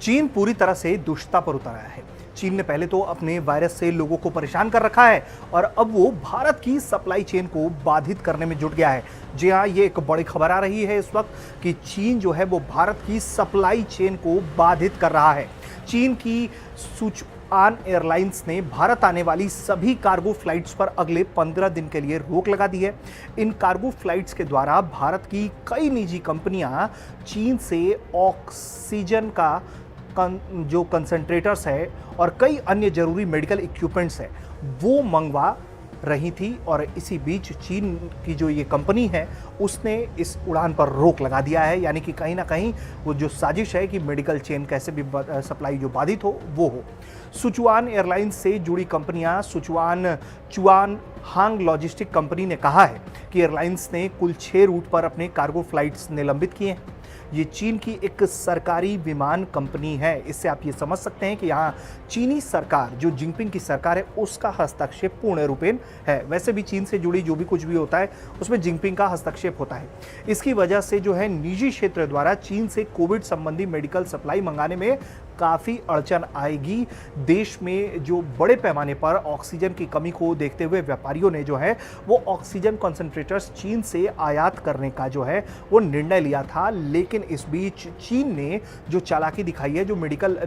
चीन पूरी तरह से दुष्टता पर उतर आया है। चीन ने पहले तो अपने वायरस से लोगों को परेशान कर रखा है और अब वो भारत की सप्लाई चेन को बाधित करने में जुट गया है। जी हाँ, ये एक बड़ी खबर आ रही है इस वक्त कि चीन जो है वो भारत की सप्लाई चेन को बाधित कर रहा है। चीन की सुचुआन एयरलाइंस ने भारत आने वाली सभी कार्गो फ्लाइट्स पर अगले 15 दिन के लिए रोक लगा दी है। इन कार्गो फ्लाइट्स के द्वारा भारत की कई निजी कंपनियां चीन से ऑक्सीजन का जो कंसंट्रेटर्स है और कई अन्य जरूरी मेडिकल इक्विपमेंट्स है वो मंगवा रही थी और इसी बीच चीन की जो ये कंपनी है उसने इस उड़ान पर रोक लगा दिया है। यानी कि कहीं ना कहीं वो जो साजिश है कि मेडिकल चेन कैसे भी सप्लाई जो बाधित हो वो हो। सुचुआन एयरलाइंस से जुड़ी कंपनियां चुआन हांग लॉजिस्टिक कंपनी ने कहा है कि एयरलाइंस ने कुल 6 रूट पर अपने कार्गो फ्लाइट्स निलंबित किए हैं। ये चीन की एक सरकारी विमान कंपनी है। इससे आप ये समझ सकते हैं कि यहाँ चीनी सरकार, जो जिनपिंग की सरकार है, उसका हस्तक्षेप पूर्ण रूपेण है। वैसे भी चीन से जुड़ी जो भी कुछ भी होता है उसमें जिनपिंग का हस्तक्षेप होता है। इसकी वजह से जो है निजी क्षेत्र द्वारा चीन से कोविड संबंधी मेडिकल सप्लाई मंगाने में काफ़ी अड़चन आएगी। देश में जो बड़े पैमाने पर ऑक्सीजन की कमी को देखते हुए व्यापारियों ने जो है वो ऑक्सीजन कॉन्सेंट्रेटर्स चीन से आयात करने का जो है वो निर्णय लिया था। लेकिन इस बीच चीन ने जो चालाकी दिखाई है, जो मेडिकल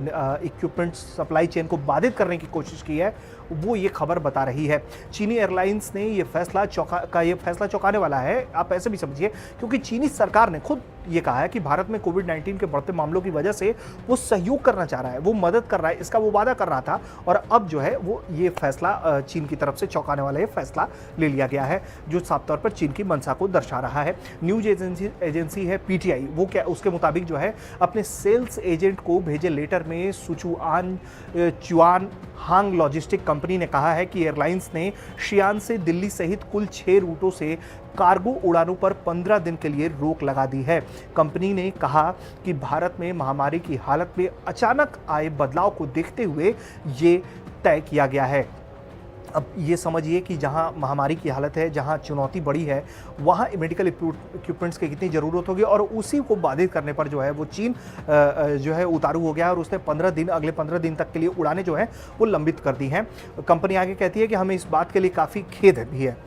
इक्विपमेंट सप्लाई चेन को बाधित करने की कोशिश की है, वो ये खबर बता रही है। चीनी एयरलाइंस ने ये फैसला चौंकाने वाला है। आप ऐसे भी समझिए, क्योंकि चीनी सरकार ने खुद ये कहा है कि भारत में कोविड-19 के बढ़ते मामलों की वजह से वो सहयोग करना चाह रहा है, वो मदद कर रहा है, इसका वो वादा कर रहा था। और अब जो है वो ये फैसला चीन की तरफ से चौंकाने वाला ये फैसला ले लिया गया है, जो साफ तौर पर चीन की मंशा को दर्शा रहा है। न्यूज एजेंसी है पीटीआई, वो क्या उसके मुताबिक जो है अपने सेल्स एजेंट को भेजे लेटर में चुआन हांग लॉजिस्टिक कंपनी ने कहा है कि एयरलाइंस ने शियान से दिल्ली सहित कुल 6 रूटों से कार्गो उड़ानों पर 15 दिन के लिए रोक लगा दी है। कंपनी ने कहा कि भारत में महामारी की हालत में अचानक आए बदलाव को देखते हुए ये तय किया गया है। अब ये समझिए कि जहाँ महामारी की हालत है, जहाँ चुनौती बड़ी है, वहाँ मेडिकल इक्विपमेंट्स की कितनी ज़रूरत होगी और उसी को बाधित करने पर जो है वो चीन जो है उतारू हो गया और उसने अगले 15 दिन तक के लिए उड़ानें जो हैं वो लंबित कर दी हैं। कंपनी आगे कहती है कि हमें इस बात के लिए काफ़ी खेद भी है।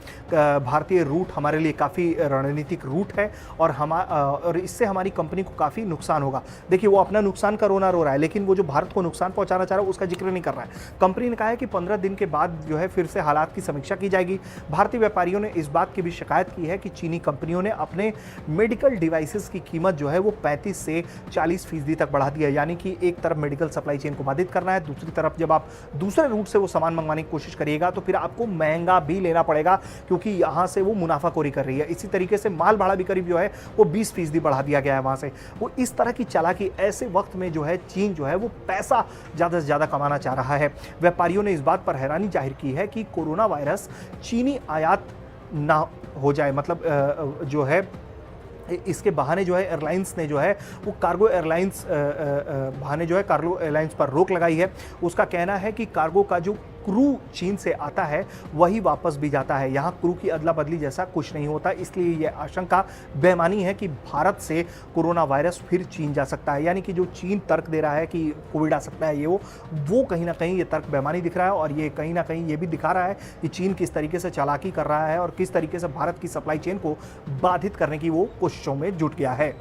भारतीय रूट हमारे लिए काफ़ी रणनीतिक रूट है और इससे हमारी कंपनी को काफ़ी नुकसान होगा। देखिए, वो अपना नुकसान का रोना रो रहा है, लेकिन वो जो भारत को नुकसान पहुँचाना चाह रहा है उसका जिक्र नहीं कर रहा है। कंपनी ने कहा है कि 15 दिन के बाद जो है फिर से हालात की समीक्षा की जाएगी। भारतीय व्यापारियों ने इस बात की भी शिकायत की है कि चीनी कंपनियों ने अपने मेडिकल डिवाइसेस की कीमत जो है वो 35 से 40% तक बढ़ा दी है। यानी कि एक तरफ मेडिकल सप्लाई चेन को बाधित करना है, दूसरी तरफ जब आप दूसरे रूट से वो सामान मंगवाने की कोशिश करिएगा तो फिर आपको महंगा भी लेना पड़ेगा, क्योंकि यहाँ से वो मुनाफाखोरी कर रही है। इसी तरीके से माल भाड़ा भी करीब जो है वो 20% बढ़ा दिया गया है वहाँ से। वो इस तरह की चालाकी ऐसे वक्त में जो है चीन जो है वो पैसा ज़्यादा से ज़्यादा कमाना चाह रहा है। व्यापारियों ने इस बात पर हैरानी जाहिर की है कि कोरोना वायरस चीनी आयात ना हो जाए, मतलब जो है इसके बहाने जो है एयरलाइंस ने जो है वो कार्गो एयरलाइंस पर रोक लगाई है। उसका कहना है कि कार्गो का जो क्रू चीन से आता है वही वापस भी जाता है। यहाँ क्रू की अदला बदली जैसा कुछ नहीं होता, इसलिए यह आशंका बेमानी है कि भारत से कोरोना वायरस फिर चीन जा सकता है। यानी कि जो चीन तर्क दे रहा है कि कोविड आ सकता है वो कहीं ना कहीं ये तर्क बेमानी दिख रहा है और ये कहीं ना कहीं ये भी दिखा रहा है कि चीन किस तरीके से चालाकी कर रहा है और किस तरीके से भारत की सप्लाई चेन को बाधित करने की वो कोशिशों में जुट गया है।